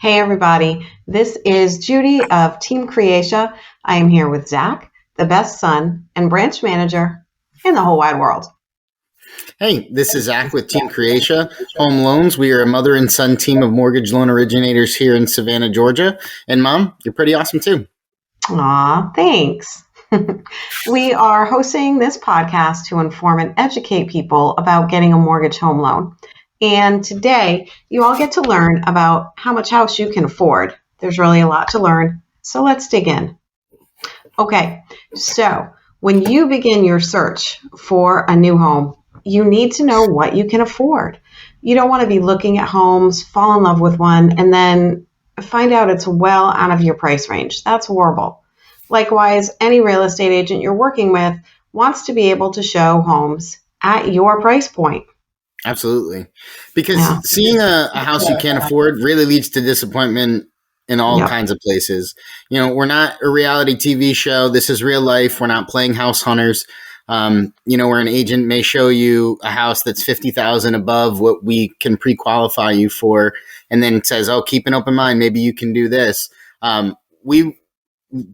Hey, everybody. This is Judy of Team Creasia. I am here with Zach, the best son and branch manager in the whole wide world. Hey, this is Zach with Team Creasia Home Loans. We are a mother and son team of mortgage loan originators here in Savannah, Georgia. And Mom, you're pretty awesome too. Aw, thanks. We are hosting this podcast to inform and educate people about getting a mortgage home loan. And today, you all get to learn about how much house you can afford. There's really a lot to learn, so let's dig in. Okay, so when you begin your search for a new home, you need to know what you can afford. You don't want to be looking at homes, fall in love with one, and then find out it's well out of your price range. That's horrible. Likewise, any real estate agent you're working with wants to be able to show homes at your price point. Absolutely. Because seeing a house you can't afford really leads to disappointment in all kinds of places. You know, we're not a reality TV show. This is real life. We're not playing house hunters. Where an agent may show you a house that's $50,000 above what we can pre-qualify you for, and then says, "Oh, keep an open mind. Maybe you can do this."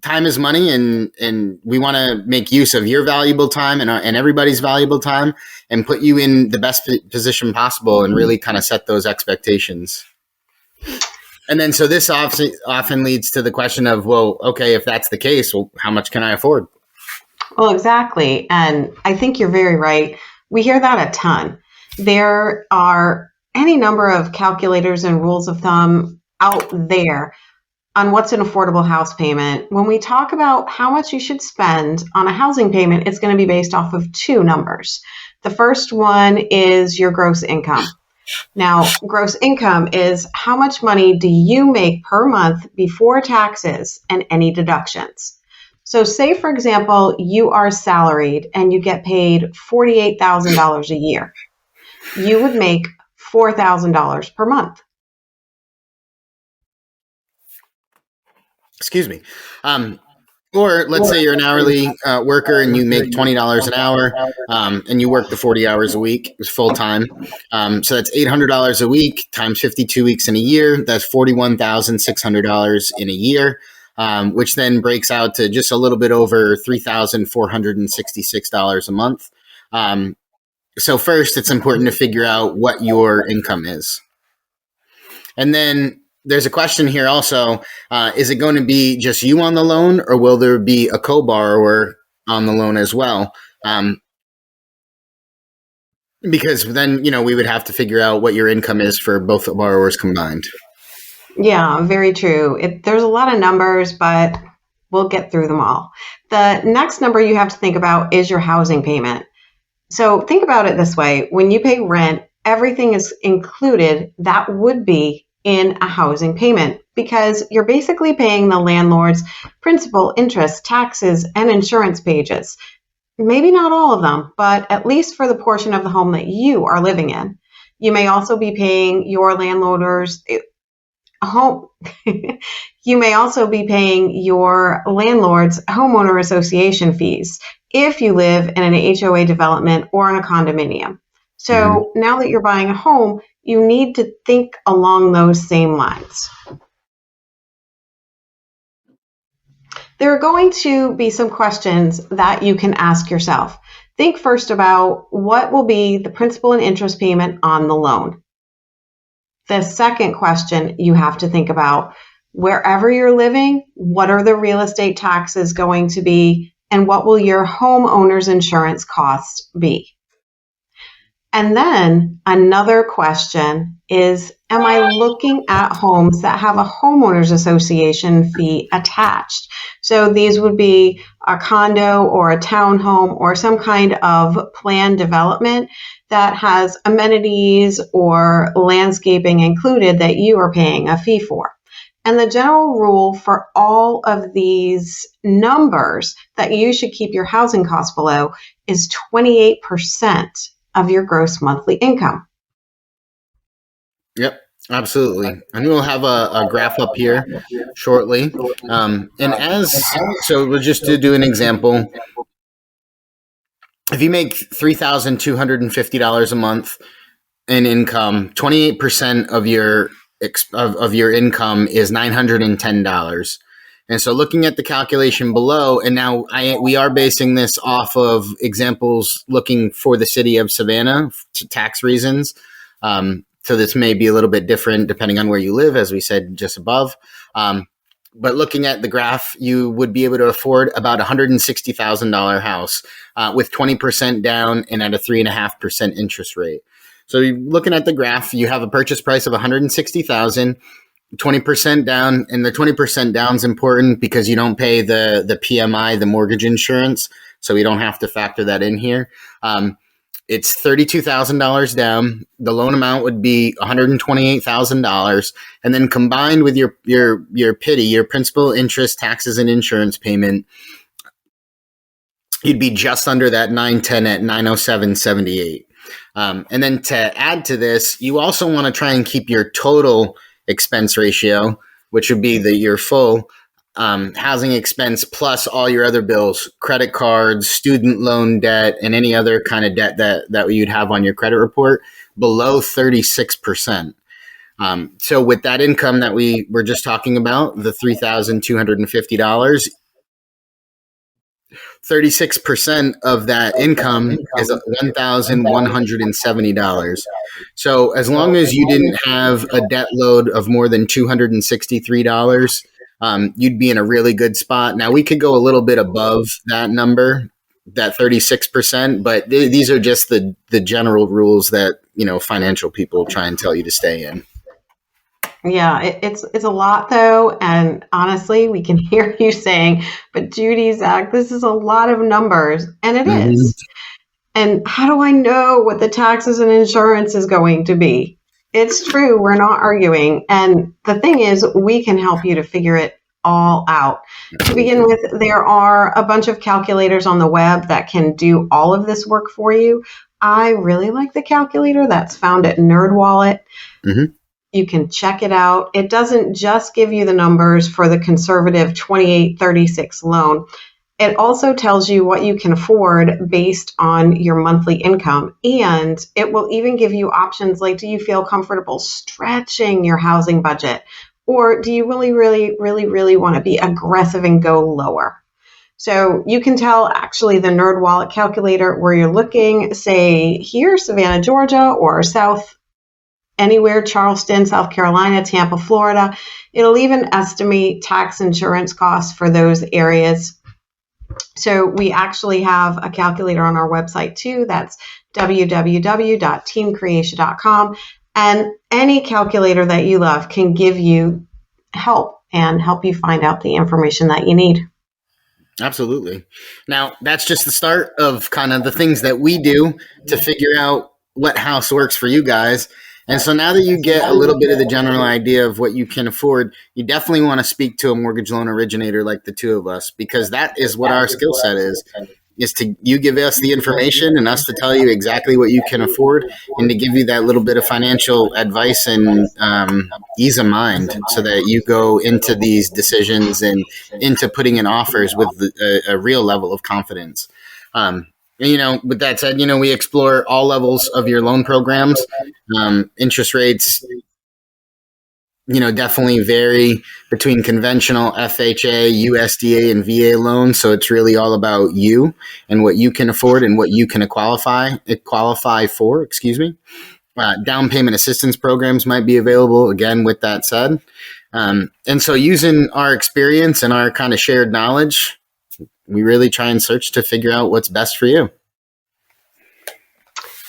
Time is money, and we want to make use of your valuable time and everybody's valuable time, and put you in the best position possible, and really kind of set those expectations. And then, so this often leads to the question of, well, okay, if that's the case, well, how much can I afford? Well, exactly. And I think you're very right. We hear that a ton. There are any number of calculators and rules of thumb out there on what's an affordable house payment. When we talk about how much you should spend on a housing payment, it's going to be based off of two numbers. The first one is your gross income. Now, gross income is how much money do you make per month before taxes and any deductions. So say, for example, you are salaried and you get paid $48,000 a year. You would make $4,000 per month. Excuse me. Or let's say you're an hourly worker and you make $20 an hour, and you work the 40 hours a week, it's full time. So that's $800 a week times 52 weeks in a year. That's $41,600 in a year, which then breaks out to just a little bit over $3,466 a month. So first, it's important to figure out what your income is. And then there's a question here also, is it going to be just you on the loan, or will there be a co-borrower on the loan as well? Because then, we would have to figure out what your income is for both the borrowers combined. Yeah, very true. There's a lot of numbers, but we'll get through them all. The next number you have to think about is your housing payment. So think about it this way. When you pay rent, everything is included that would be in a housing payment, because you're basically paying the landlord's principal, interest, taxes, and insurance pages. Maybe not all of them, but at least for the portion of the home that you are living in. You may also be paying your landlord's homeowner association fees if you live in an HOA development or in a condominium. So now that you're buying a home, you need to think along those same lines. There are going to be some questions that you can ask yourself. Think first about what will be the principal and interest payment on the loan. The second question you have to think about, wherever you're living, what are the real estate taxes going to be, and what will your homeowner's insurance costs be? And then another question is, am I looking at homes that have a homeowners association fee attached? So these would be a condo or a townhome or some kind of planned development that has amenities or landscaping included that you are paying a fee for. And the general rule for all of these numbers that you should keep your housing costs below is 28% of your gross monthly income. Yep, absolutely. And we'll have a graph up here shortly. So we'll just do an example. If you make $3,250 a month in income, 28% of your of your income is $910. And so looking at the calculation below, and now we are basing this off of examples looking for the city of Savannah to tax reasons. So this may be a little bit different depending on where you live, as we said just above. But looking at the graph, you would be able to afford about $160,000 house with 20% down and at a 3.5% interest rate. So looking at the graph, you have a purchase price of $160,000, 20% down, and the 20% down is important because you don't pay the PMI, the mortgage insurance, so we don't have to factor that in here. It's $32,000 down. The loan amount would be $128,000, and then combined with your PITI, your principal, interest, taxes, and insurance payment, you'd be just under that 910 at 907.78. And then to add to this, you also want to try and keep your total expense ratio, which would be your full housing expense plus all your other bills, credit cards, student loan debt, and any other kind of debt that you'd have on your credit report, below 36%. So with that income that we were just talking about, the $3,250, 36% of that income is $1,170. So as long as you didn't have a debt load of more than $263, you'd be in a really good spot. Now, we could go a little bit above that number, that 36%, but these are just the general rules that, financial people try and tell you to stay in. Yeah, it's a lot though, and honestly, we can hear you saying, "But Judy, Zach, this is a lot of numbers," and it is. And how do I know what the taxes and insurance is going to be? It's true, we're not arguing, and the thing is, we can help you to figure it all out. To begin with, there are a bunch of calculators on the web that can do all of this work for you. I really like the calculator that's found at NerdWallet. Mm-hmm. You can check it out. It doesn't just give you the numbers for the conservative 2836 loan. It also tells you what you can afford based on your monthly income. And it will even give you options like, do you feel comfortable stretching your housing budget? Or do you really want to be aggressive and go lower? So you can tell actually the NerdWallet calculator where you're looking, say here, Savannah, Georgia, or South anywhere, Charleston, South Carolina, Tampa, Florida. It'll even estimate tax insurance costs for those areas. So we actually have a calculator on our website too. That's www.teamcreasia.com. And any calculator that you love can give you help and help you find out the information that you need. Absolutely. Now, that's just the start of kind of the things that we do to figure out what house works for you guys. And so now that you get a little bit of the general idea of what you can afford, you definitely want to speak to a mortgage loan originator like the two of us, because that is what our skill set is to you give us the information and us to tell you exactly what you can afford and to give you that little bit of financial advice and ease of mind so that you go into these decisions and into putting in offers with a real level of confidence. With that said, we explore all levels of your loan programs. Interest rates, definitely vary between conventional FHA, USDA, and VA loans. So it's really all about you and what you can afford and what you can qualify for. Down payment assistance programs might be available, again, with that said. And so using our experience and our kind of shared knowledge, we really try and search to figure out what's best for you.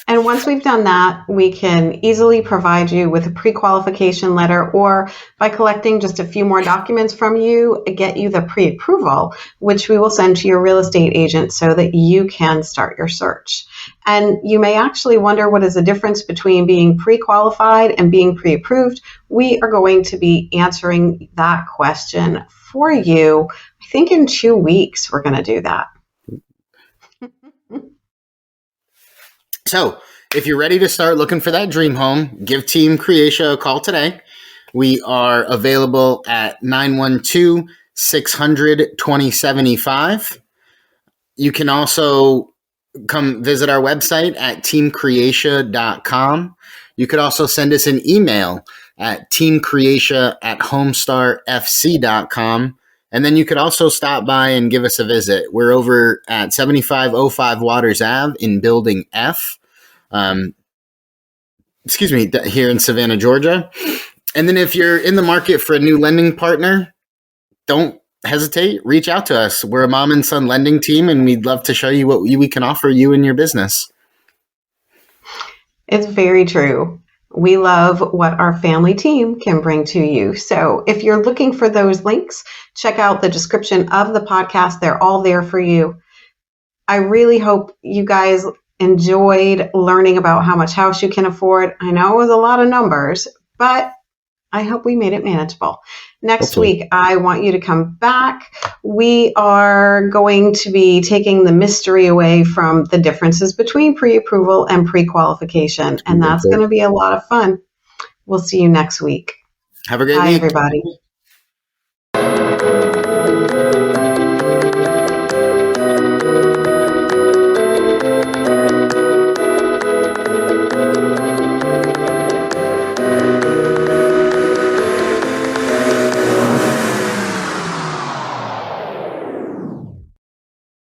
And once we've done that, we can easily provide you with a pre-qualification letter, or by collecting just a few more documents from you, get you the pre-approval, which we will send to your real estate agent so that you can start your search. And you may actually wonder what is the difference between being pre-qualified and being pre-approved. We are going to be answering that question for you. I think in 2 weeks, we're going to do that. So if you're ready to start looking for that dream home, give Team Creasia a call today. We are available at 912-600-2075. You can also come visit our website at teamcreasia.com. You could also send us an email at Team Creasia at homestarfc.com. And then you could also stop by and give us a visit. We're over at 7505 Waters Ave in Building F. Here in Savannah, Georgia. And then if you're in the market for a new lending partner, don't hesitate. Reach out to us. We're a mom and son lending team, and we'd love to show you what we can offer you and your business. It's very true. We love what our family team can bring to you. So if you're looking for those links, check out the description of the podcast. They're all there for you. I really hope you guys enjoyed learning about how much house you can afford. I know it was a lot of numbers, but I hope we made it manageable. Next week, I want you to come back. We are going to be taking the mystery away from the differences between pre-approval and pre-qualification, and that's going to be a lot of fun. We'll see you next week. Have a great week. Bye, everybody.